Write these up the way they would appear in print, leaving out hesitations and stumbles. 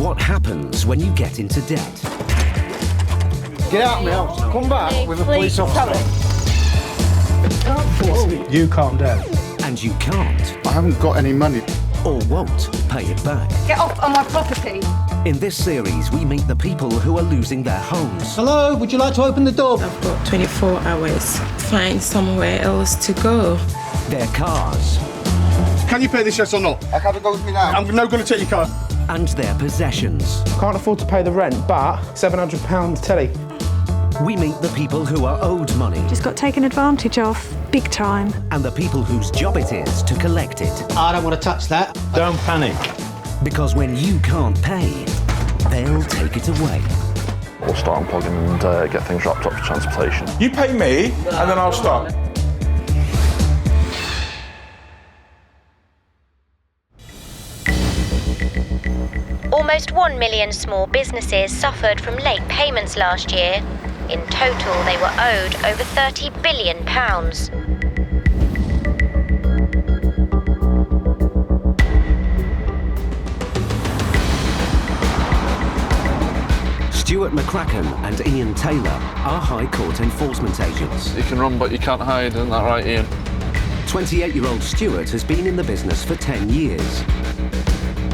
What happens when you get into debt? Get out of my house. Come back with a police officer. You calm down. And you can't. I haven't got any money. Or won't pay it back. Get off on my property. In this series, we meet the people who are losing their homes. Hello, would you like to open the door? I've got 24 hours. Find somewhere else to go. Their cars. Can you pay this, yes or not? I can't go with me now. I'm not going to take your car. And their possessions. Can't afford to pay the rent, but £700 telly. We meet the people who are owed money. Just got taken advantage of, big time. And the people whose job it is to collect it. I don't want to touch that. Don't panic. Because when you can't pay, they'll take it away. We'll start unplugging and get things wrapped up for transportation. You pay me, and then I'll start. Almost 1 million small businesses suffered from late payments last year. In total, they were owed over £30 billion. Stuart McCracken and Iain Taylor are High Court enforcement agents. You can run, but you can't hide, isn't that right, Ian? 28-year-old Stuart has been in the business for 10 years.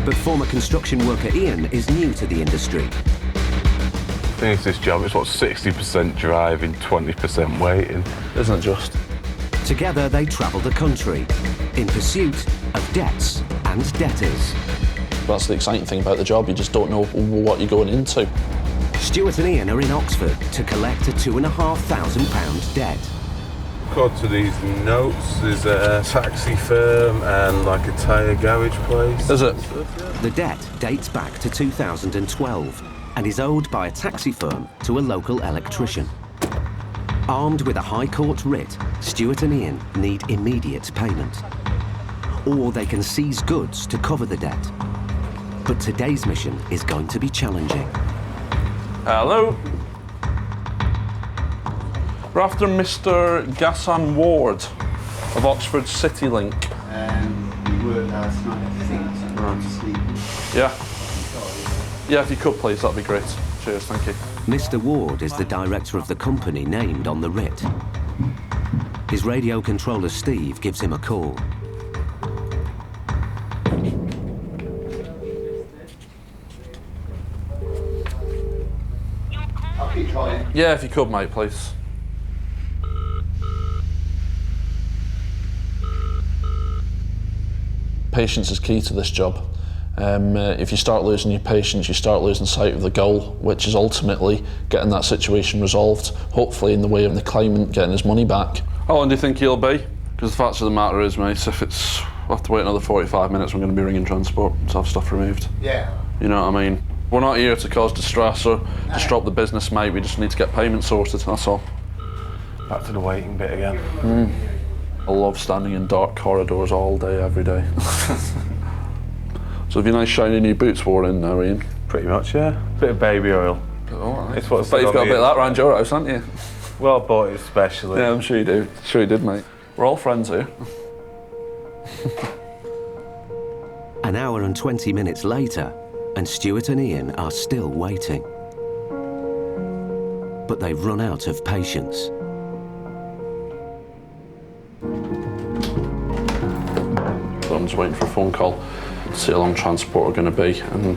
But former construction worker Ian is new to the industry. Finish this job, it's what, 60% driving, 20% waiting. Isn't it just? Together they travel the country in pursuit of debts and debtors. That's the exciting thing about the job, you just don't know what you're going into. Stuart and Iain are in Oxford to collect a £2,500 debt. According to these notes, there's a taxi firm and like a tyre garage place. Is it? The debt dates back to 2012 and is owed by a taxi firm to a local electrician. Armed with a High Court writ, Stuart and Iain need immediate payment. Or they can seize goods to cover the debt. But today's mission is going to be challenging. Hello? We're after Mr. Gassan Ward of Oxford City Link. We worked last night, I think, around sleep. Yeah. Yeah, if you could please, that'd be great. Cheers, thank you. Mr. Ward is the director of the company named on the writ. His radio controller Steve gives him a call. I'll keep trying. Yeah, if you could, mate, please. Patience is key to this job. If you start losing your patience, you start losing sight of the goal, which is ultimately getting that situation resolved, hopefully in the way of the claimant getting his money back. How long do you think he'll be? Because the fact of the matter is, mate, if we'll have to wait another 45 minutes, we're going to be ringing transport to have stuff removed. Yeah. You know what I mean? We're not here to cause distress or disrupt the business, mate. We just need to get payment sorted, that's all. Back to the waiting bit again. I love standing in dark corridors all day, every day. So have you nice shiny new boots worn in now, Ian? Pretty much, yeah. Bit of baby oil. Oh, It's what's I bet you've got a bit of that around your house, haven't you? Well, bought it especially. Yeah, I'm sure you do. Sure you did, mate. We're all friends here. An hour and 20 minutes later, and Stuart and Iain are still waiting. But they've run out of patience. So I'm just waiting for a phone call to see how long transport are going to be, and we'll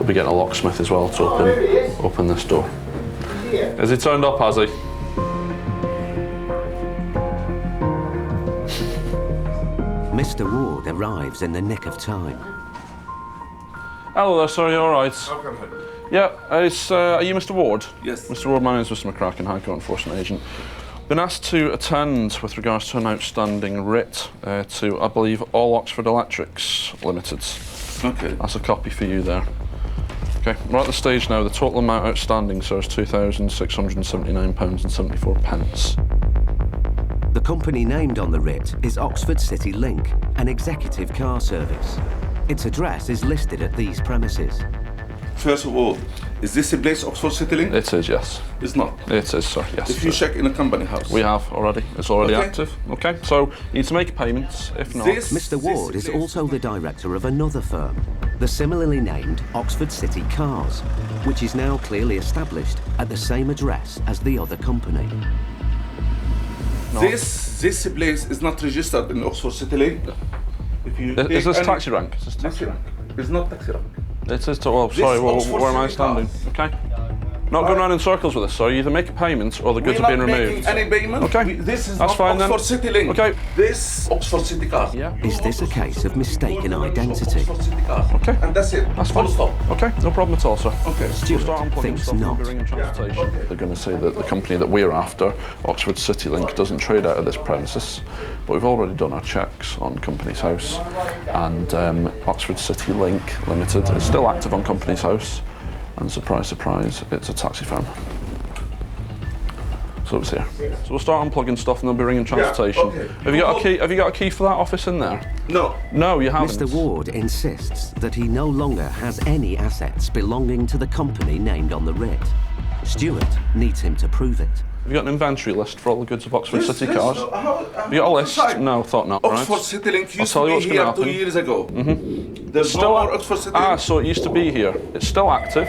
be getting a locksmith as well to open this door. Has he turned up, has he? Mr. Ward arrives in the nick of time. Hello there, sir, you all right? Yeah, are you Mr. Ward? Yes. Mr. Ward, my name is Mr. McCracken, High Court Enforcement Agent. Been asked to attend with regards to an outstanding writ to, I believe, All Oxford Electrics Limited. Okay. That's a copy for you there. Okay, we're at the stage now. The total amount outstanding, sir, is £2,679.74. The company named on the writ is Oxford City Link, an executive car service. Its address is listed at these premises. First of all, is this a place Oxford City Link? It is, yes. It's not. It is, sir, yes. If you check in a company house. We have already. It's already Okay. active. Okay, so you need to make payments. If not... Mr. Ward is also the director of another firm, the similarly named Oxford City Cars, which is now clearly established at the same address as the other company. No. This place is not registered in Oxford City Link. If you Is this taxi rank? Is this taxi rank? It's not taxi rank. It is. Oh, sorry. Where am I standing? Okay. Not going around in circles with this, so you either make a payment or the goods are being removed. Any payment. Okay. This is That's not fine, Oxford then. City Link. Okay. This Oxford City Cars. Yeah. Is this a case of mistaken identity? Oxford City Cars. Okay. And that's it. That's Full fine. stop. Okay, no problem at all, sir. Okay. Stuart We'll start unplugging thinks stuff and not. we'll be ringing transportation. They're going to say that the company that we're after, Oxford City Link, doesn't trade out of this premises, but we've already done our checks on Company's House, and Oxford City Link Limited is still active on Company's House, and surprise, surprise, it's a taxi firm. So it's here. So we'll start unplugging stuff and they'll be ringing transportation. Yeah, okay. Have you got a key? Have you got a key for that office in there? No. No, you haven't. Mr. Ward insists that he no longer has any assets belonging to the company named on the writ. Stuart needs him to prove it. Have you got an inventory list for all the goods of Oxford City Yes, Cars? Have you got a list? No, thought not. Oxford Right. City Link I'll used tell to you be what's going to here 2 happen. years ago. There's no more Oxford City Link. So it used to be here. It's still active.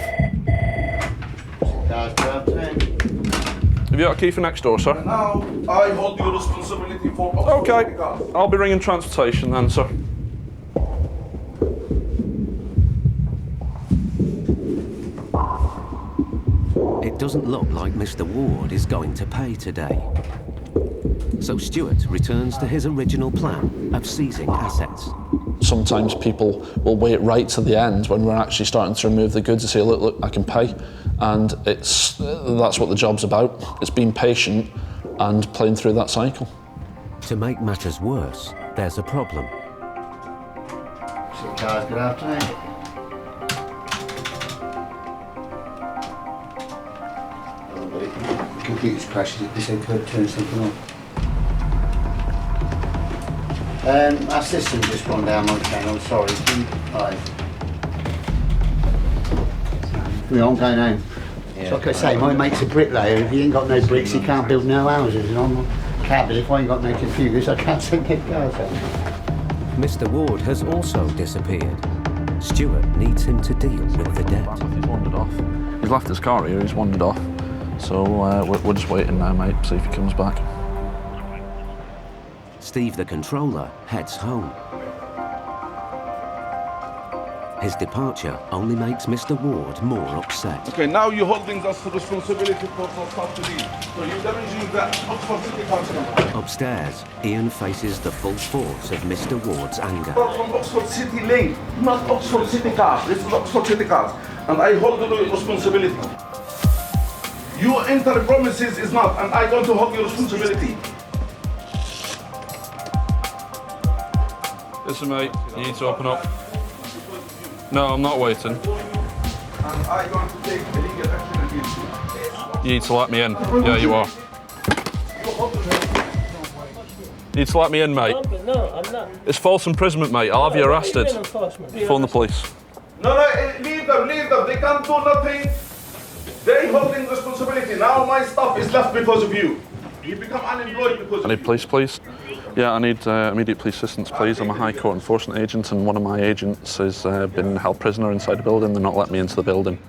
Have you got a key for next door, sir? Now I hold you responsibility for Oxford City Okay. Cars. I'll be ringing transportation then, sir. It doesn't look like Mr. Ward is going to pay today. So Stuart returns to his original plan of seizing assets. Sometimes people will wait right to the end when we're actually starting to remove the goods and say, look, I can pay. And that's what the job's about. It's being patient and playing through that cycle. To make matters worse, there's a problem. City Cars, good afternoon. The computer's crashed. They said could turn something on. Our system's just gone down my channel, sorry. Right. I'm going home. So like I say, my mate's a bricklayer. If he ain't got no bricks, he can't build no houses. And I'm a cabbie. If I ain't got no computers, I can't send no cars out. Mr. Ward has also disappeared. Stuart needs him to deal with the debt. He's wandered off. He's left his car here, he's wandered off. So we're just waiting now, mate, see if he comes back. Steve, the controller, heads home. His departure only makes Mr. Ward more upset. Okay, now you're holding us responsibility for stuff to leave. So you're damaging that Oxford City Cars company. Upstairs, Iain faces the full force of Mr. Ward's anger. From Oxford City Link, not Oxford City Cars. This is Oxford City Cars. And I hold the responsibility. You enter promises is not, and I going to hold your responsibility. Listen, mate, you need to open up. No, I'm not waiting. And I going to take legal action against you. You need to let me in. Yeah, you are. You need to let me in, mate. No, I'm not. It's false imprisonment, mate. I'll have you arrested. Phone the police. No, leave them. They can't do nothing. They holding responsibility. Now my stuff is left because of you. You become unemployed because I need police, please. Yeah, I need immediate police assistance, please. I'm a High Court enforcement agent, and one of my agents has been held prisoner inside the building. They're not letting me into the building.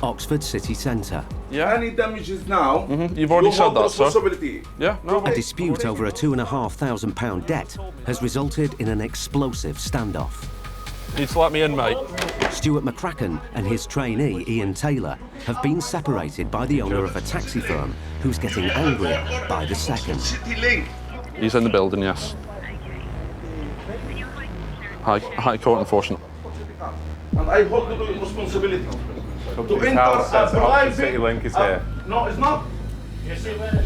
Oxford City Centre. Yeah. Any damages now, You've already you said hold that, sir. responsibility. Yeah, no. A dispute over a £2,500 debt has resulted in an explosive standoff. You need to let me in, mate. Stuart McCracken and his trainee, Ian Taylor, have been separated by the owner of a taxi firm who's getting angrier by the second. City Link. He's in the building, yes. High Court enforcement. And I hold the responsibility. To enter Oxford private. City Link is here. No, it's not.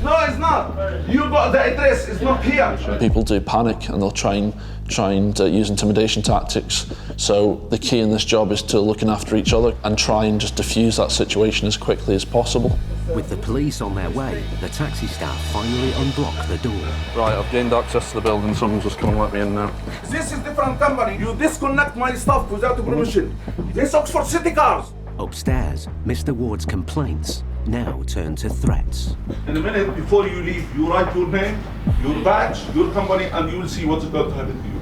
No, it's not. You got the address. It's not here. People do panic and they'll try and use intimidation tactics. So the key in this job is to looking after each other and try and just diffuse that situation as quickly as possible. With the police on their way, the taxi staff finally unblock the door. Right, I've gained access to the building. Someone's just come and let me in now. This is different company. You disconnect my stuff without permission. This Oxford City Cars. Upstairs, Mr. Ward's complaints now turn to threats. In a minute, before you leave, you write your name, your badge, your company, and you will see what's going to happen to you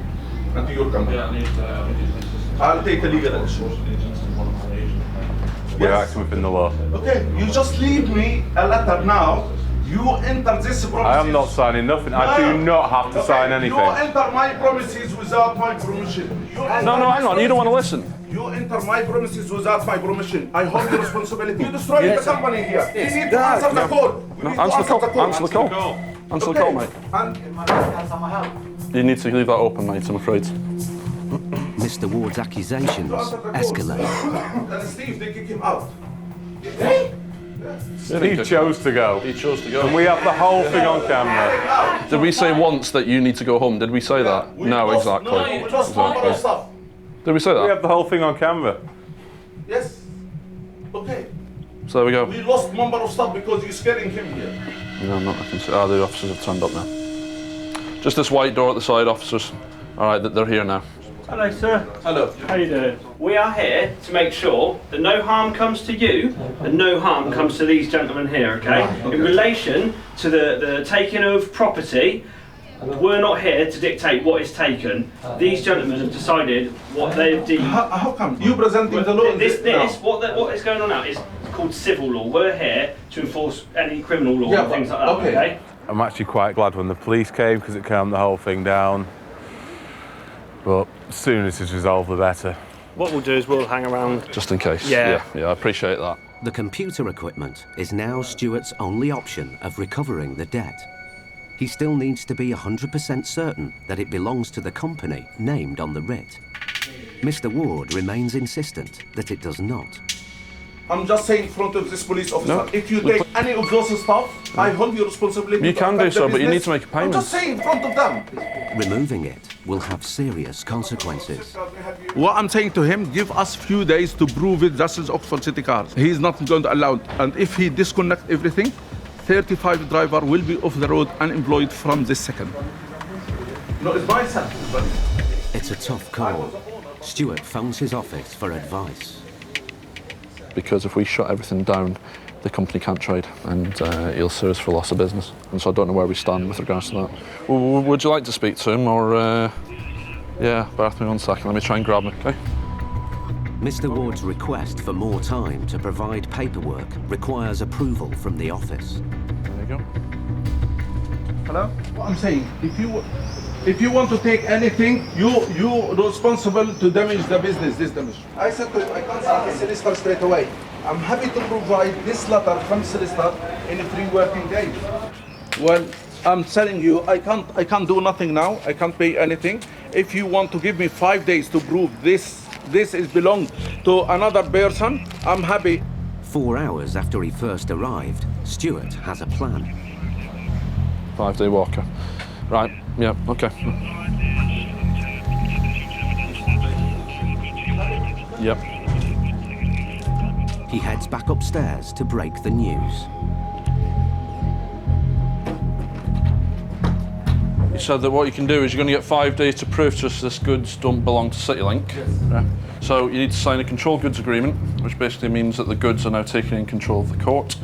and to your company. I'll take a legal action. We're acting within the law. Okay, you just leave me a letter now. You enter this promises. I am not signing nothing. I do not have to sign anything. You enter my promises without my permission. No, hang on, you don't want to listen. You enter my promises without my permission. I hold the responsibility. You destroyed the company here. You need to answer the call. Answer the call. Answer the call, mate. You need to leave that open, mate, I'm afraid. Mr. Ward's accusations escalate. And Steve, they kick him out. He chose to go. He chose to go. And we have the whole thing on camera. Did we say once that you need to go home? Did we say that? No, exactly. No, we lost one more stuff. Did we say We that? have the whole thing on camera. Yes. Okay. So there we go. We lost number of stuff because you're scaring him here. No, I'm not. I can see. The officers have turned up now. Just this white door at the side, officers. All right, they're here now. Hello, sir. Hello. How you doing? We are here to make sure that no harm comes to you and no harm comes to these gentlemen here, okay? In relation to the taking of property, we're not here to dictate what is taken. These gentlemen have decided what they've deemed. How come? You presenting the law? What is going on now is called civil law. We're here to enforce any criminal law and things like that, okay? I'm actually quite glad when the police came because it calmed the whole thing down. But as soon as it's resolved, the better. What we'll do is we'll hang around. Just in case. Yeah, I appreciate that. The computer equipment is now Stuart's only option of recovering the debt. He still needs to be 100% certain that it belongs to the company named on the writ. Mr. Ward remains insistent that it does not. I'm just saying in front of this police officer, No. if you take any of those stuff, I hold your responsibility. You to can do affect the so, but you need business. to make a payment. I'm just saying in front of them. Removing it will have serious consequences. What I'm saying to him, give us few days to prove it. That is Oxford City Cars. He's not going to allow it. And if he disconnect everything, 35 driver will be off the road unemployed from this second. No, it's my son. It's a tough call. Stuart phones his office for advice. Because if we shut everything down, the company can't trade, and he'll sue us for loss of business. And so I don't know where we stand with regards to that. Would you like to speak to him, or yeah, bear with me 1 second. Let me try and grab him. Okay. Mr. Ward's request for more time to provide paperwork requires approval from the office. There you go. Hello? What I'm saying, if you want to take anything, you responsible to damage the business, this damage. I said to him, I can't send the solicitor straight away. I'm happy to provide this letter from solicitor in 3 working days. Well, I'm telling you, I can't do nothing now. I can't pay anything. If you want to give me 5 days to prove this is belong to another person, I'm happy. 4 hours after he first arrived, Stuart has a plan. 5-day walker. Right, yeah, okay. Yep. He heads back upstairs to break the news. You said that what you can do is you're going to get 5 days to prove to us this goods don't belong to CityLink. Yes. Yeah. So you need to sign a control goods agreement, which basically means that the goods are now taken in control of the court.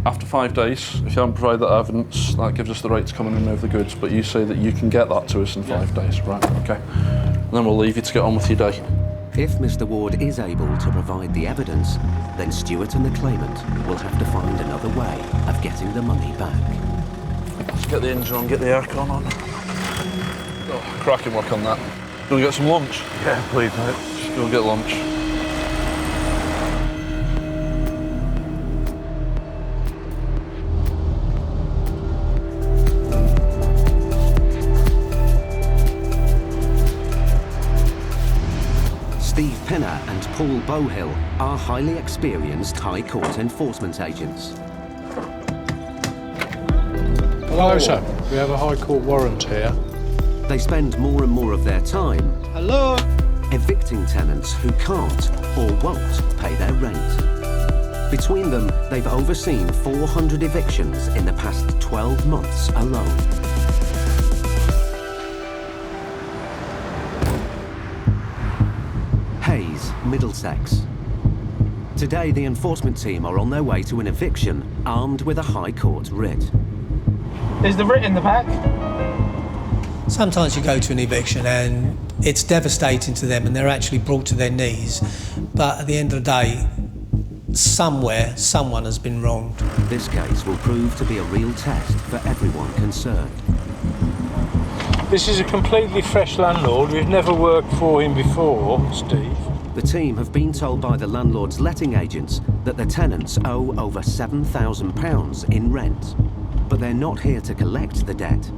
After 5 days, if you haven't provided that evidence, that gives us the right to come and remove the goods, but you say that you can get that to us in 5 days, right, okay. And then we'll leave you to get on with your day. If Mr. Ward is able to provide the evidence, then Stuart and the claimant will have to find another way of getting the money back. Let's get the engine on, get the aircon on. Oh, cracking work on that. You want to get some lunch? Yeah, please, mate. Just go get lunch. Steve Pinner and Paul Bohill are highly experienced High Court enforcement agents. Hello, sir. We have a High Court warrant here. They spend more and more of their time evicting tenants who can't or won't pay their rent. Between them, they've overseen 400 evictions in the past 12 months alone. Middlesex. Today, the enforcement team are on their way to an eviction, armed with a High Court writ. Is the writ in the back? Sometimes you go to an eviction and it's devastating to them and they're actually brought to their knees. But at the end of the day, somewhere, someone has been wronged. This case will prove to be a real test for everyone concerned. This is a completely fresh landlord. We've never worked for him before, Steve. The team have been told by the landlord's letting agents that the tenants owe over £7,000 in rent. But they're not here to collect the debt.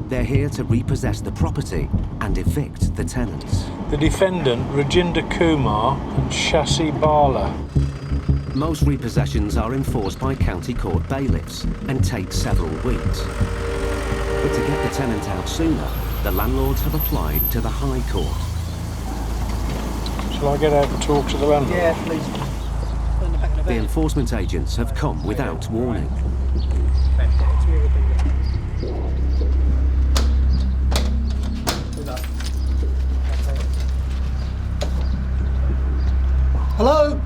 They're here to repossess the property and evict the tenants. The defendant, Rajinder Kumar and Shasi Bala. Most repossessions are enforced by county court bailiffs and take several weeks. But to get the tenant out sooner, the landlords have applied to the High Court. Shall I get out and talk to the landlord? Yeah, please. The enforcement agents have come without warning. Hello?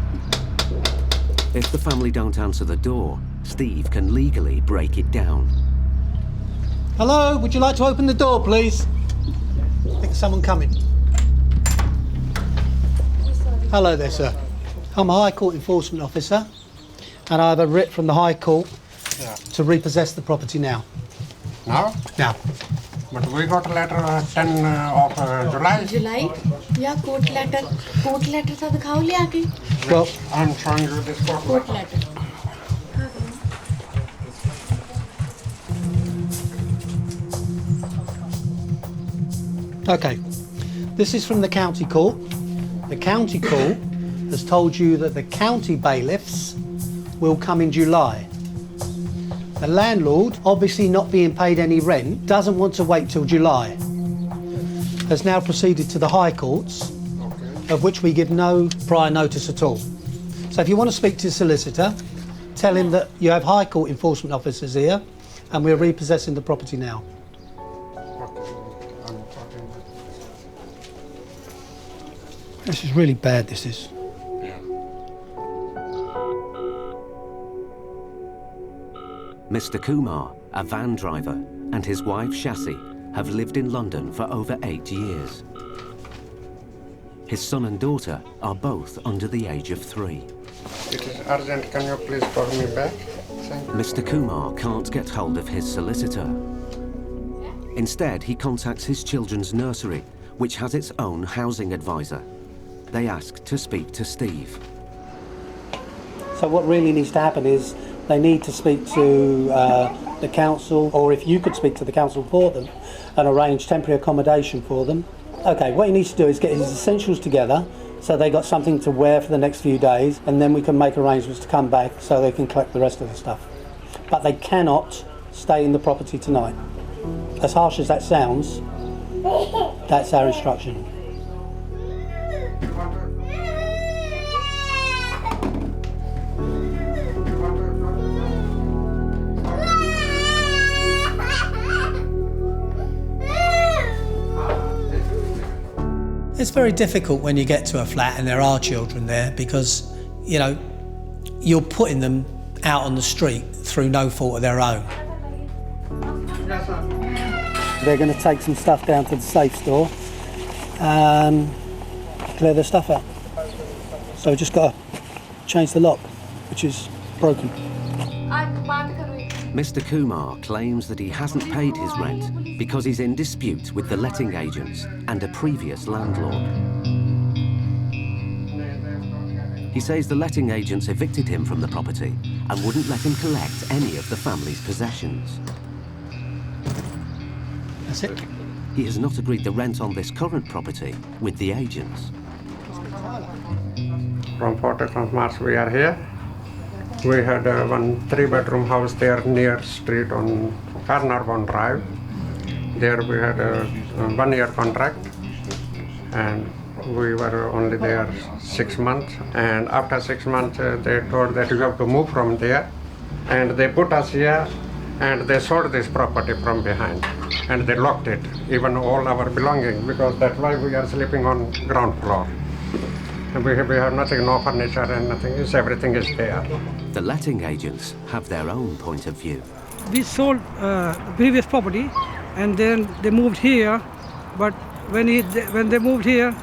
If the family don't answer the door, Steve can legally break it down. Hello, would you like to open the door, please? I think there's someone coming. Hello there, sir. I'm a High Court enforcement officer, and I have a writ from the High Court to repossess the property now. Now? Now. But we got a letter 10 of July. July? Yeah, court letter. Court letter था दिखाओ ले आके. Well, I'm showing you this court letter. Okay, this is from the county court. The county court has told you that the county bailiffs will come in July. The landlord, obviously not being paid any rent, doesn't want to wait till July. Has now proceeded to the High Courts, of which we give no prior notice at all. So if you want to speak to your solicitor, tell him that you have High Court enforcement officers here and we're repossessing the property now. This is really bad, this is. Mr. Kumar, a van driver, and his wife Shasi have lived in London for over 8 years. His son and daughter are both under the age of 3. It is urgent, can you please call me back? Thank you. Mr. Kumar can't get hold of his solicitor. Instead, he contacts his children's nursery, which has its own housing advisor. They ask to speak to Steve. So what really needs to happen is they need to speak to the council, or if you could speak to the council for them and arrange temporary accommodation for them. Okay, what he needs to do is get his essentials together so they got something to wear for the next few days, and then we can make arrangements to come back so they can collect the rest of the stuff. But they cannot stay in the property tonight. As harsh as that sounds, that's our instruction. It's very difficult when you get to a flat and there are children there because, you know, you're putting them out on the street through no fault of their own. They're going to take some stuff down to the safe store and clear their stuff out. So we've just got to change the lock, which is broken. Mr. Kumar claims that he hasn't paid his rent because he's in dispute with the letting agents and a previous landlord. He says the letting agents evicted him from the property and wouldn't let him collect any of the family's possessions. That's it. He has not agreed the rent on this current property with the agents. From 14th of March we are here. We had one 3-bedroom house there near street on Carnarvon Drive. There we had a 1-year contract and we were only there 6 months. And after 6 months they told that you have to move from there. And they put us here and they sold this property from behind. And they locked it, even all our belongings, because that's why we are sleeping on ground floor. We have nothing, no furniture and nothing. Everything is there. The letting agents have their own point of view. We sold previous property, and then they moved here. But when they moved here,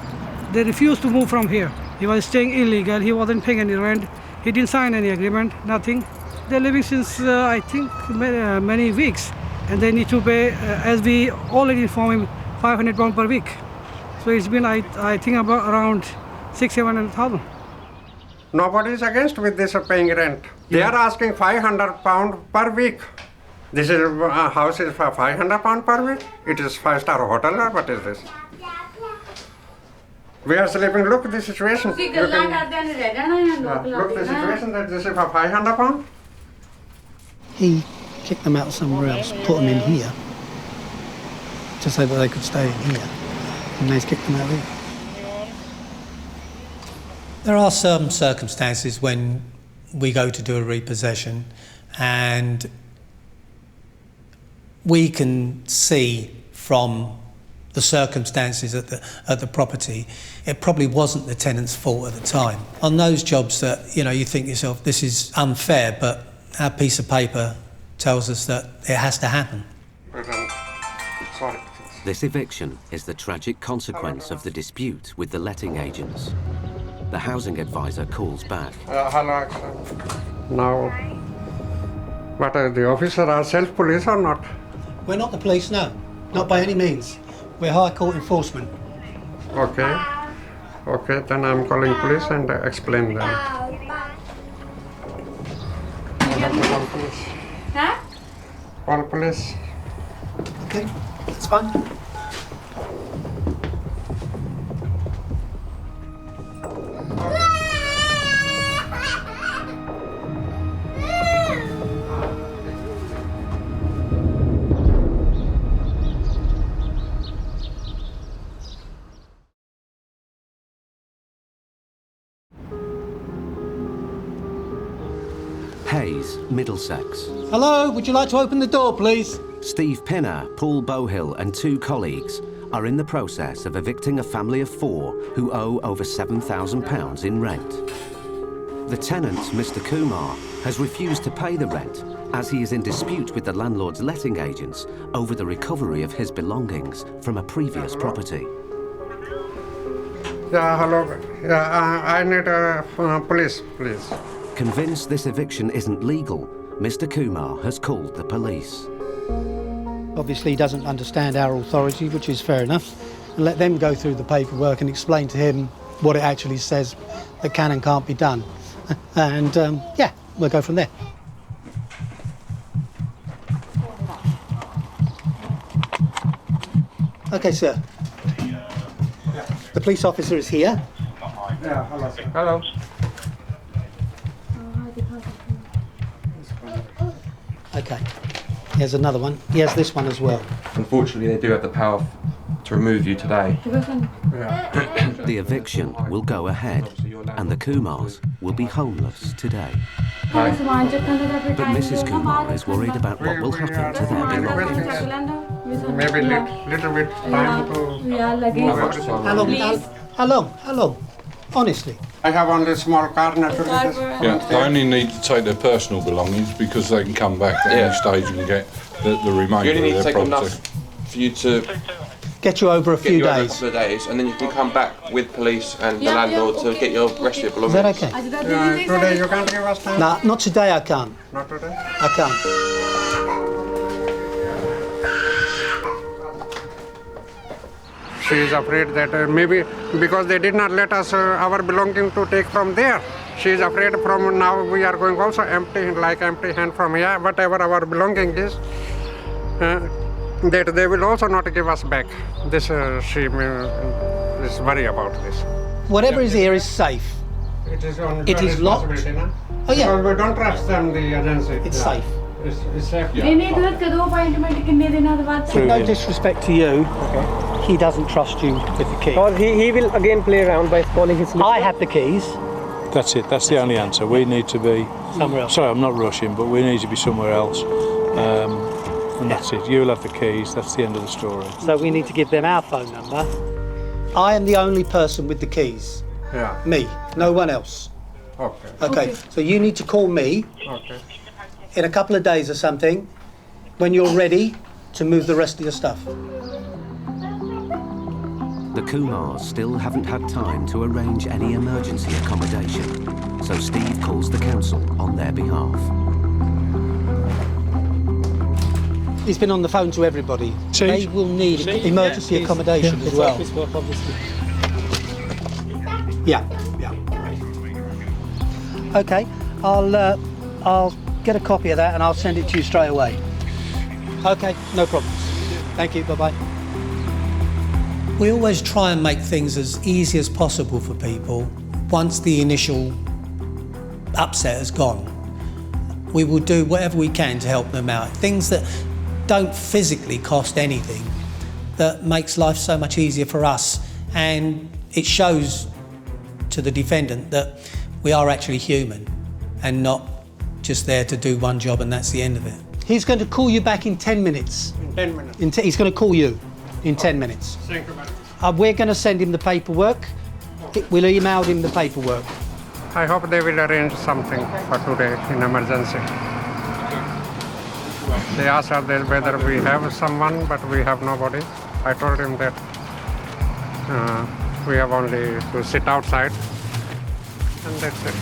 they refused to move from here. He was staying illegal. He wasn't paying any rent. He didn't sign any agreement. Nothing. They're living since I think many weeks, and they need to pay, as we already informed him, £500 per week. So it's been I think about around 600,000–700,000. Nobody is against with this paying rent. They are asking £500 per week. This is house is for £500 per week. It is 5-star hotel or what is this? We are sleeping. Look the situation. Look the situation that this is for £500. He kicked them out somewhere else, put them in here, to say that they could stay in here, and they kicked them out here. There are some circumstances when we go to do a repossession and we can see from the circumstances at the property, it probably wasn't the tenant's fault at the time. On those jobs that, you think to yourself, this is unfair, but our piece of paper tells us that it has to happen. Sorry. This eviction is the tragic consequence of the dispute with the letting agents. The housing advisor calls back. Hello. Now, what are the officers are self-police or not? We're not the police, no. Not by any means. We're High Court enforcement. Okay. Okay, then I'm calling police and explain them. Call police. Huh? Call police. Okay, that's fine. Hayes, Middlesex. Hello, would you like to open the door, please? Steve Pinner, Paul Bohill and 2 colleagues are in the process of evicting a family of 4 who owe over £7,000 in rent. The tenant, Mr. Kumar, has refused to pay the rent as he is in dispute with the landlord's letting agents over the recovery of his belongings from a previous property. Yeah, hello. Yeah, I need police, please. Convinced this eviction isn't legal, Mr. Kumar has called the police. Obviously he doesn't understand our authority, which is fair enough. And let them go through the paperwork and explain to him what it actually says that can and can't be done. And yeah, we'll go from there. Okay, sir. The police officer is here. Yeah, hello. Hello. Okay. Here's another one. He has this one as well. Unfortunately, they do have the power to remove you today. The eviction will go ahead, and the Kumars will be homeless today. But Mrs. Kumar is worried about what will happen to their belongings. Maybe little bit time to... How long? Honestly. I have only small car, naturally. Yeah, they only need to take their personal belongings because they can come back at any stage and get the remainder You only need of to their take property. enough for you to get you over a few over a days. couple of days, and then you can come back with police and the landlord to get your rest of your belongings. Is that okay? Today you can't give us time? No, not today I can't. Not today? I can't. She is afraid that maybe because they did not let us our belonging to take from there. She is afraid from now we are going also empty, like empty hand from here, whatever our belonging is, that they will also not give us back. This she is worried about this. Whatever is here is safe. It is on It is locked. No? Oh yeah. Because we don't trust them, the agency. It's safe. It's safe. With no disrespect to you, he doesn't trust you with the key. Or he will again play around by calling his solicitor. I have the keys. That's it, that's the only answer. We need to be... Somewhere else. Sorry, I'm not rushing, but we need to be somewhere else. And that's it. You'll have the keys, that's the end of the story. So we need to give them our phone number. I am the only person with the keys. Yeah. Me, no one else. Okay. Okay, so you need to call me Okay. in a couple of days or something when you're ready to move the rest of your stuff. The Kumars still haven't had time to arrange any emergency accommodation, so Steve calls the council on their behalf. He's been on the phone to everybody. They will need emergency accommodation as well. Yeah. Okay, I'll get a copy of that and I'll send it to you straight away. Okay, no problems. Thank you, bye-bye. We always try and make things as easy as possible for people once the initial upset has gone. We will do whatever we can to help them out. Things that don't physically cost anything, that makes life so much easier for us, and it shows to the defendant that we are actually human and not just there to do one job and that's the end of it. He's going to call you back in 10 minutes. In 10 minutes. He's going to call you in 10 minutes. Thank you, madam. We're going to send him the paperwork. We'll email him the paperwork. I hope they will arrange something for today in emergency. They asked us whether we have someone, but we have nobody. I told him that we have only to sit outside, and that's it.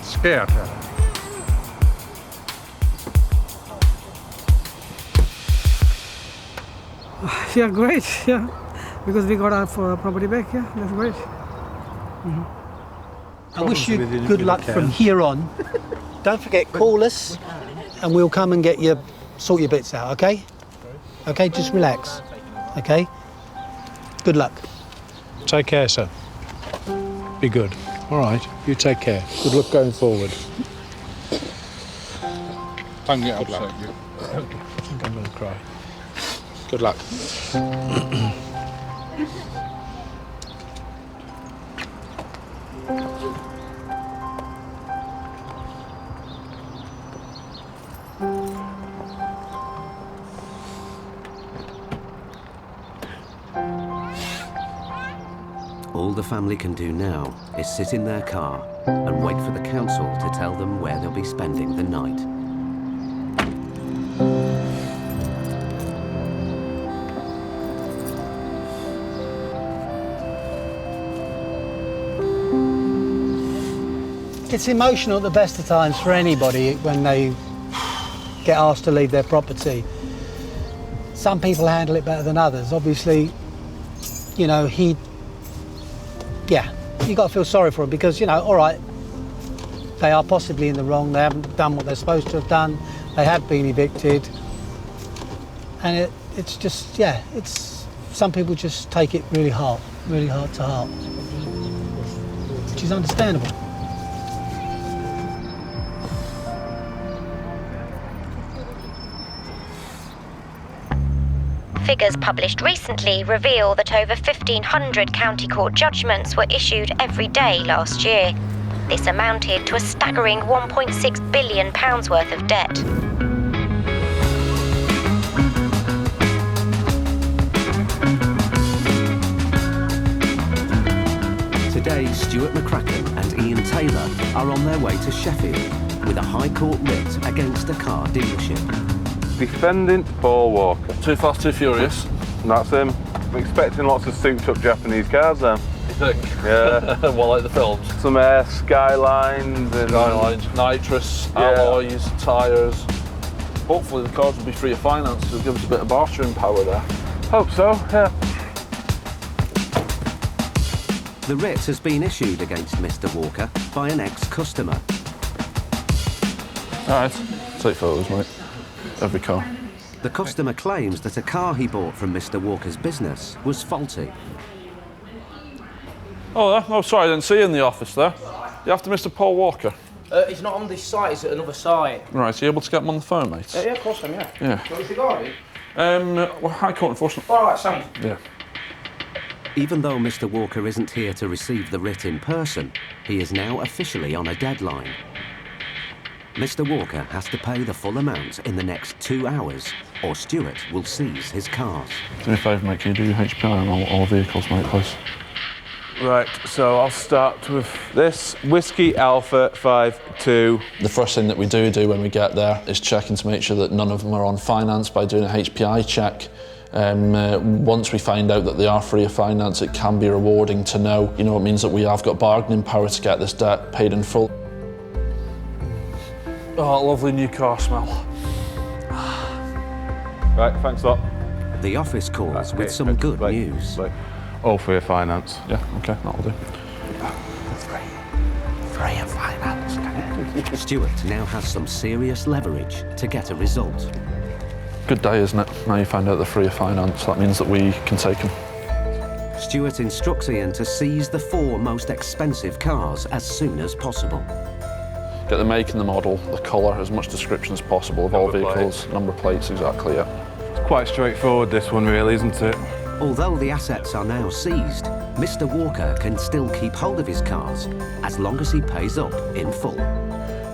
Scared. Yeah, great. Yeah, because we got our property back. Yeah, that's great. I wish you good luck from here on. Don't forget, call us and we'll come and get you, sort your bits out, okay? Okay, just relax, okay? Good luck. Take care, sir. Be good. All right, you take care. Good luck going forward. Don't get Good luck. upset. I think I'm going to cry. Good luck. All the family can do now is sit in their car and wait for the council to tell them where they'll be spending the night. It's emotional at the best of times for anybody when they get asked to leave their property. Some people handle it better than others. Obviously, you know, you got to feel sorry for him because, you know, all right, they are possibly in the wrong, they haven't done what they're supposed to have done, they have been evicted, and it's just, some people just take it really hard to heart, which is understandable. Figures published recently reveal that over 1,500 county court judgments were issued every day last year. This amounted to a staggering £1.6 billion worth of debt. Today, Stuart and Iain Taylor are on their way to Sheffield with a High Court writ against a car dealership. Defendant Paul Walker. Too Fast, Too Furious. That's him. I'm expecting lots of souped-up Japanese cars then. You think? Yeah. Well, like the films. Some Skylines and... Skylines, nitrous, alloys, tyres. Hopefully the cars will be free of finance, so it'll give us a bit of bartering power there. Hope so, yeah. The writ has been issued against Mr. Walker by an ex-customer. All right, take photos, mate. Every car. The customer claims that a car he bought from Mr. Walker's business was faulty. Oh, sorry, I didn't see you in the office there. You after Mr. Paul Walker? He's not on this site, he's at another site. Right, are you able to get him on the phone, mate? Yeah, of course I am, yeah. Yeah. What is regarding? Well, High Court enforcement. All right, Sam. Yeah. Even though Mr. Walker isn't here to receive the writ in person, he is now officially on a deadline. Mr. Walker has to pay the full amount in the next 2 hours, or Stuart will seize his cars. Do me a favour, mate, can you do your HPI on all vehicles, mate, please? Right, so I'll start with this, Whiskey Alpha 52. The first thing that we do when we get there is checking to make sure that none of them are on finance by doing a HPI check. Once we find out that they are free of finance, it can be rewarding to know. It means that we have got bargaining power to get this debt paid in full. Oh, lovely new car smell. Right, thanks a lot. The office calls with some good news. All free of finance. Yeah, okay, that'll do. Free of finance. Stuart now has some serious leverage to get a result. Good day, isn't it? Now you find out they're free of finance, that means that we can take them. Stuart instructs Iain to seize the 4 most expensive cars as soon as possible. Get the make and the model, the colour, as much description as possible of all vehicles, number plates, exactly, yeah. It's quite straightforward, this one, really, isn't it? Although the assets are now seized, Mr. Walker can still keep hold of his cars as long as he pays up in full.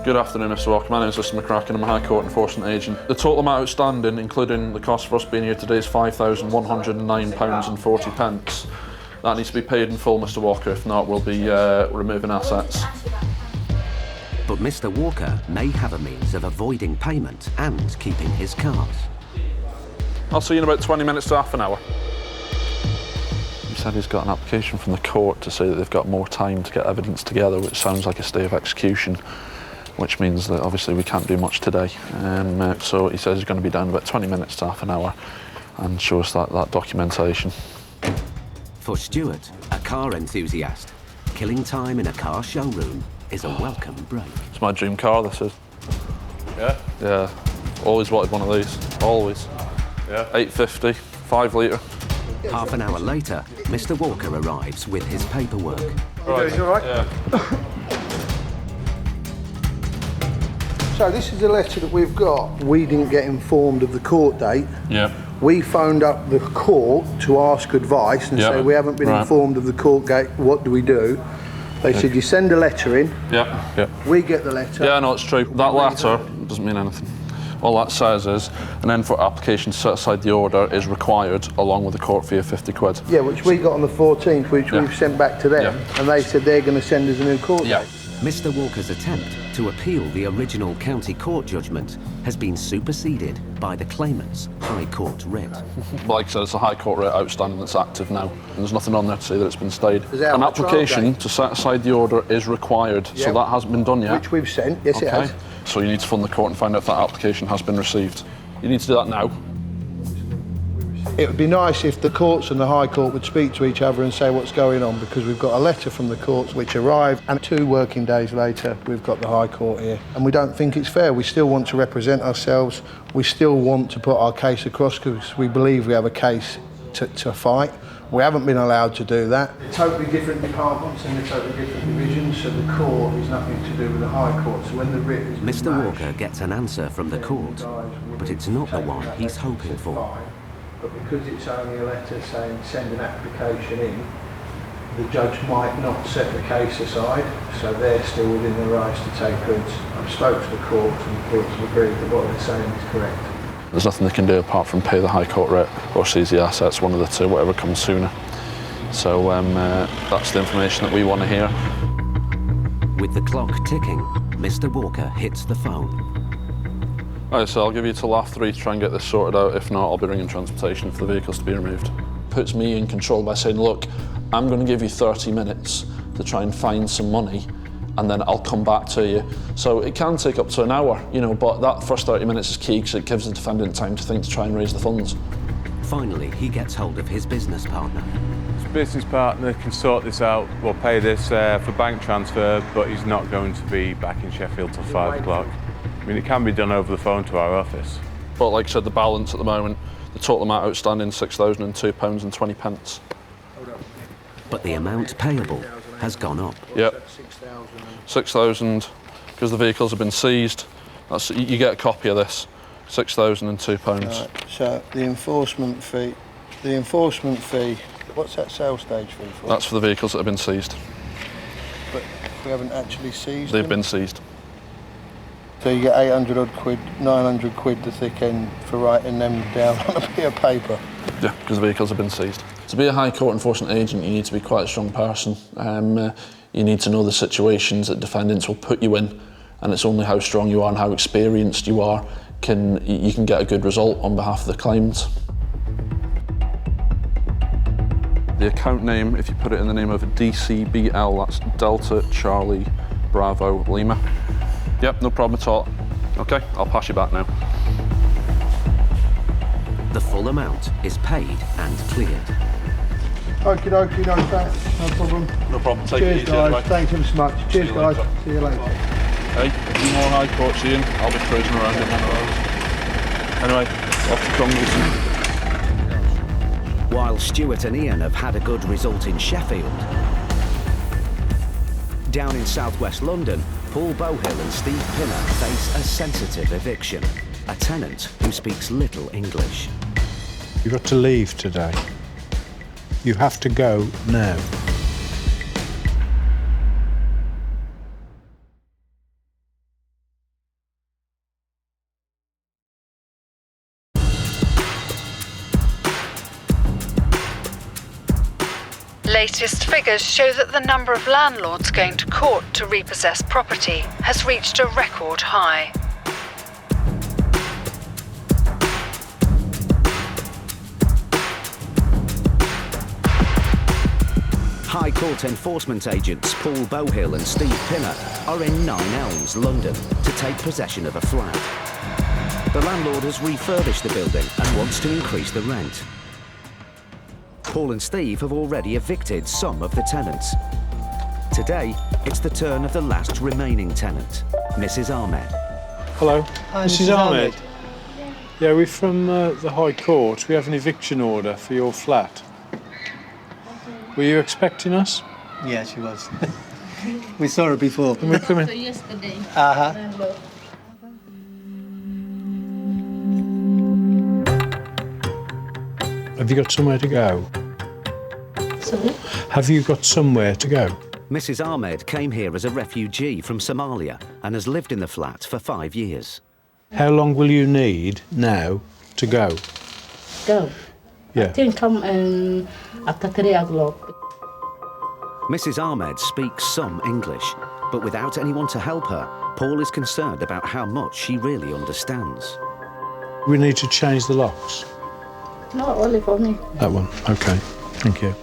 Good afternoon, Mr. Walker. My name is Mr. McCracken. I'm a High Court enforcement agent. The total amount outstanding, including the cost for us being here today, is £5,109.40. That needs to be paid in full, Mr. Walker. If not, we'll be removing assets. But Mr. Walker may have a means of avoiding payment and keeping his cars. I'll see you in about 20 minutes to half an hour. He said he's got an application from the court to say that they've got more time to get evidence together, which sounds like a stay of execution, which means that obviously we can't do much today. So he says he's going to be down about 20 minutes to half an hour and show us that documentation. For Stuart, a car enthusiast, killing time in a car showroom is a welcome break. It's my dream car, this is. Yeah? Yeah. Always wanted one of these. Always. Yeah. 850, 5 litre. Half an hour later, Mr. Walker arrives with his paperwork. Right. You all right? Yeah. So this is a letter that we've got. We didn't get informed of the court date. Yeah. We phoned up the court to ask advice and say we haven't been informed of the court date, what do we do? They said you send a letter in. Yeah. Yeah. We get the letter. Yeah, no, it's true. That letter doesn't mean anything. All that says is an end for application to set aside the order is required along with the court fee of 50 quid. Yeah, which we got on the 14th, which we've sent back to them, and they said they're going to send us a new court date. Mr. Walker's attempt to appeal the original county court judgment has been superseded by the claimant's High Court writ. Like I said, it's a High Court writ outstanding that's active now, and there's nothing on there to say that it's been stayed. An application to set aside the order is required, so that hasn't been done yet. Which we've sent, yes it has. So you need to phone the court and find out if that application has been received. You need to do that now. It would be nice if the courts and the High Court would speak to each other and say what's going on, because we've got a letter from the courts which arrived, and 2 working days later we've got the High Court here. And we don't think it's fair. We still want to represent ourselves. We still want to put our case across because we believe we have a case to fight. We haven't been allowed to do that. They're totally different departments and they're totally different divisions, so the court is nothing to do with the High Court. So when the writ is Mr. Walker gets an answer from the court, but it's not the one he's hoping for. But because it's only a letter saying send an application in, the judge might not set the case aside, so they're still within their rights to take goods. I've spoke to the court and the courts have agreed that what they're saying is correct. There's nothing they can do apart from pay the High Court writ or seize the assets, one of the two, whatever comes sooner. So that's the information that we want to hear. With the clock ticking, Mr. Walker hits the phone. Right, so I'll give you till half 3 to try and get this sorted out. If not, I'll be ringing transportation for the vehicles to be removed. Puts me in control by saying, look, I'm going to give you 30 minutes to try and find some money, and then I'll come back to you. So it can take up to an hour, but that first 30 minutes is key because it gives the defendant time to think to try and raise the funds. Finally, he gets hold of his business partner. His business partner can sort this out. We'll pay this for bank transfer, but he's not going to be back in Sheffield till 5 o'clock. I mean, it can be done over the phone to our office. But like I said, the balance at the moment, the total amount outstanding, £6,002.20. But the amount payable has gone up. Yep. 6,000, because the vehicles have been seized. You get a copy of this, £6,002. Right, so the enforcement fee, what's that sales stage fee for? That's for the vehicles that have been seized. But we haven't actually seized They've them? been seized. So you get 800 odd quid, 900 quid the thick end for writing them down on a bit of paper. Yeah, because the vehicles have been seized. To be a High Court enforcement agent, you need to be quite a strong person. You need to know the situations that defendants will put you in, and it's only how strong you are and how experienced you are you can get a good result on behalf of the claimant. The account name, if you put it in the name of DCBL, that's Delta Charlie Bravo Lima. Yep, no problem at all. Okay, I'll pass you back now. The full amount is paid and cleared. Okie dokie, no thanks, no problem. No problem, take Cheers it easy guys, anyway. thanks ever so much. Cheers guys, see you later. Hey, a few more High Courts, Ian. I'll be cruising around in one of those. Anyway, off to Congleton. While Stuart and Iain have had a good result in Sheffield, down in southwest London, Paul Bohill and Steve Pinner face a sensitive eviction. A tenant who speaks little English. You've got to leave today. You have to go now. Latest figures show that the number of landlords going to court to repossess property has reached a record high. High Court enforcement agents Paul Bohill and Steve Pinner are in Nine Elms, London, to take possession of a flat. The landlord has refurbished the building and wants to increase the rent. Paul and Steve have already evicted some of the tenants. Today, it's the turn of the last remaining tenant, Mrs. Ahmed. Hello. Hi, Mrs. Ahmed. Yeah, we're from the High Court. We have an eviction order for your flat. Were you expecting us? Yeah, she was. We saw her before. Can we come in? Yesterday. Have you got somewhere to go? Sorry? Have you got somewhere to go? Mrs. Ahmed came here as a refugee from Somalia and has lived in the flat for 5 years. How long will you need now to go? Go. Yeah. I think come after 3 o'clock. Mrs. Ahmed speaks some English, but without anyone to help her, Paul is concerned about how much she really understands. We need to change the locks. No, only for me. That one. Okay. Thank you.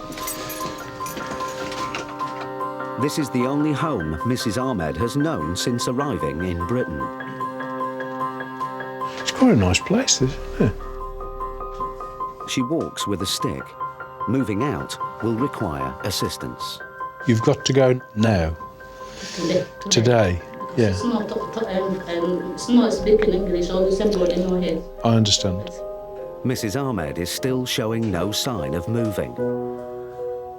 This is the only home Mrs. Ahmed has known since arriving in Britain. It's quite a nice place, this, isn't it? She walks with a stick. Moving out will require assistance. You've got to go now. Today. Yeah. It's not speaking English, only somebody know it. I understand. Mrs. Ahmed is still showing no sign of moving.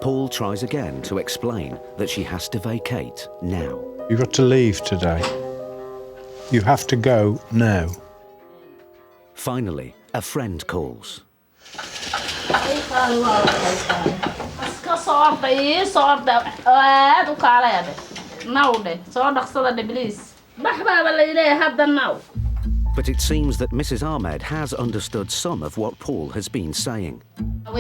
Paul tries again to explain that she has to vacate now. You've got to leave today. You have to go now. Finally, a friend calls. But it seems that Mrs. Ahmed has understood some of what Paul has been saying. Could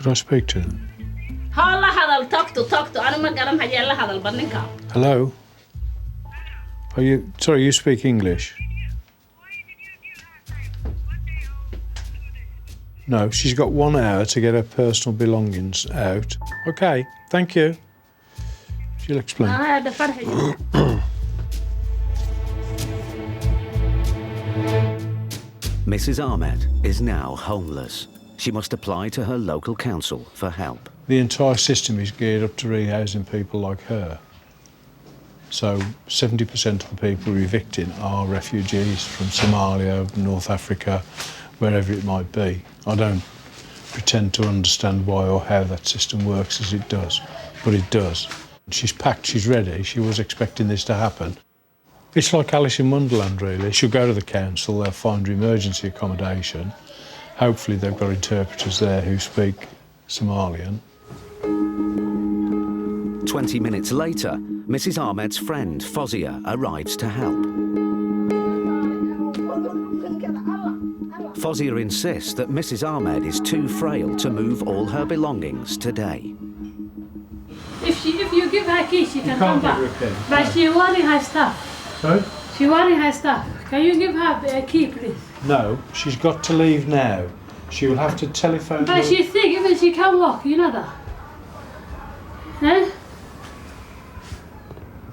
I speak to them? Hello? Sorry, you speak English? No, she's got 1 hour to get her personal belongings out. Okay, thank you. She'll explain. Mrs. Ahmed is now homeless. She must apply to her local council for help. The entire system is geared up to rehousing people like her. So 70% of the people we're evicting are refugees from Somalia, North Africa, wherever it might be. I don't pretend to understand why or how that system works as it does, but it does. She's packed, she's ready, she was expecting this to happen. It's like Alice in Wonderland, really. She'll go to the council, they'll find her emergency accommodation. Hopefully they've got interpreters there who speak Somalian. 20 minutes later, Mrs. Ahmed's friend, Fozia, arrives to help. Fozia insists that Mrs. Ahmed is too frail to move all her belongings today. If you give her key, she can come back. But she wearing her stuff. Sorry? She wearing her stuff. Can you give her a key, please? No, she's got to leave now. She will have to telephone... But she's sick, even she can't walk, you know that? Huh?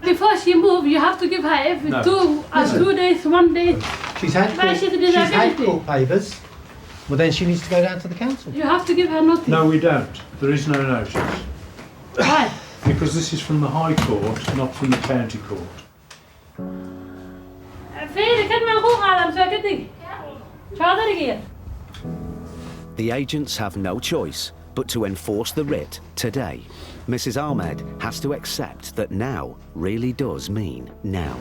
Before she moves, you have to give her every No. 2 days, 1 day. She's had But court papers. Well, then she needs to go down to the council. You have to give her notice. No, we don't. There is no notice. Why? Because this is from the High Court, not from the County Court. The agents have no choice but to enforce the writ today. Mrs. Ahmed has to accept that now really does mean now.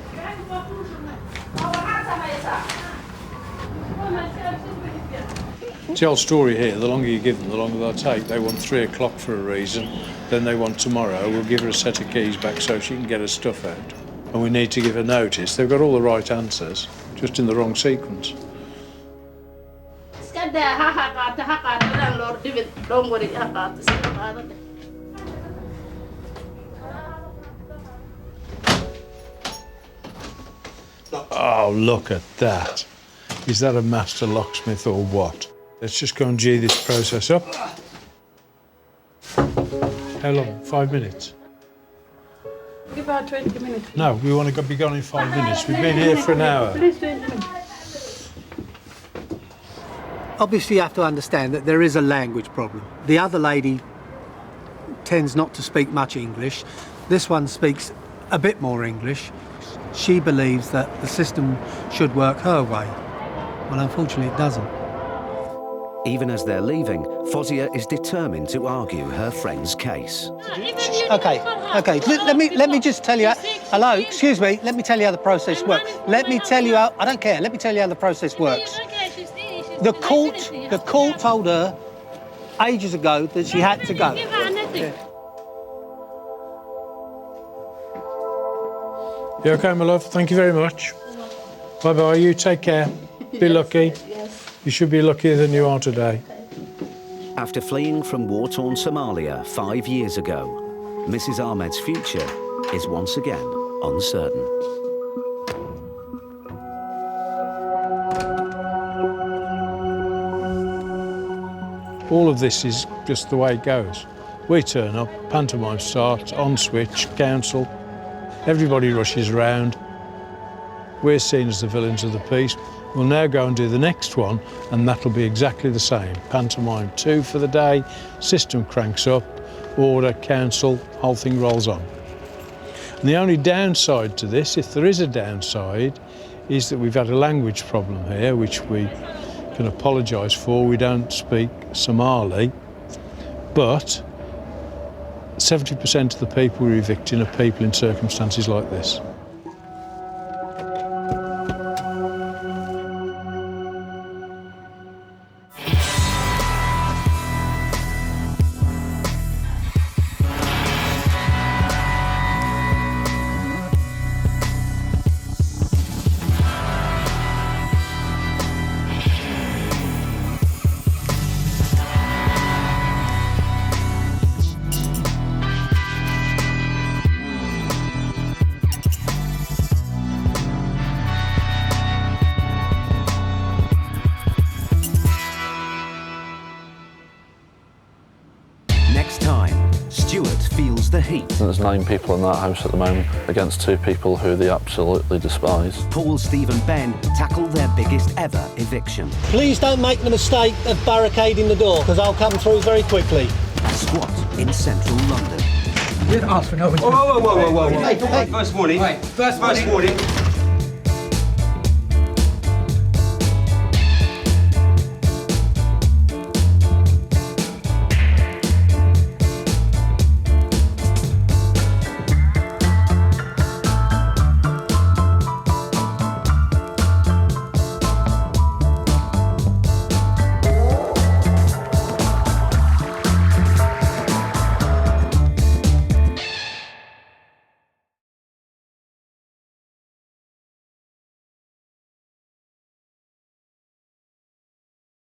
It's the old story here, the longer you give them, the longer they'll take. They want 3 o'clock for a reason, then they want tomorrow. We'll give her a set of keys back so she can get her stuff out. And we need to give her notice. They've got all the right answers, just in the wrong sequence. Oh, look at that. Is that a master locksmith or what? Let's just go and G this process up. How long? 5 minutes? Give her 20 minutes. No, we want to be gone in 5 minutes. We've been here for an hour. Please 20 minutes. Obviously, you have to understand that there is a language problem. The other lady tends not to speak much English. This one speaks a bit more English. She believes that the system should work her way. Well, unfortunately, it doesn't. Even as they're leaving, Fozia is determined to argue her friend's case. Okay. Let me just tell you. Hello, excuse me. Let me tell you how the process works. Let me tell you how. I don't care. Let me tell you how the process works. The court told her ages ago that she had to go. Yeah. You okay, my love? Thank you very much. Bye-bye. You take care. Be lucky. You should be luckier than you are today. After fleeing from war-torn Somalia 5 years ago, Mrs. Ahmed's future is once again uncertain. All of this is just the way it goes. We turn up, pantomime starts, on switch, council. Everybody rushes around. We're seen as the villains of the piece. We'll now go and do the next one, and that'll be exactly the same. Pantomime 2 for the day, system cranks up, order, council, whole thing rolls on. And the only downside to this, if there is a downside, is that we've had a language problem here, which we can apologise for. We don't speak Somali, but 70% of the people we're evicting are people in circumstances like this. Next time, Stuart feels the heat. There's 9 people in that house at the moment against 2 people who they absolutely despise. Paul, Steve and Ben tackle their biggest ever eviction. Please don't make the mistake of barricading the door, because I'll come through very quickly. Squat in central London. You didn't ask for no one. Whoa. Hey, first warning. First warning.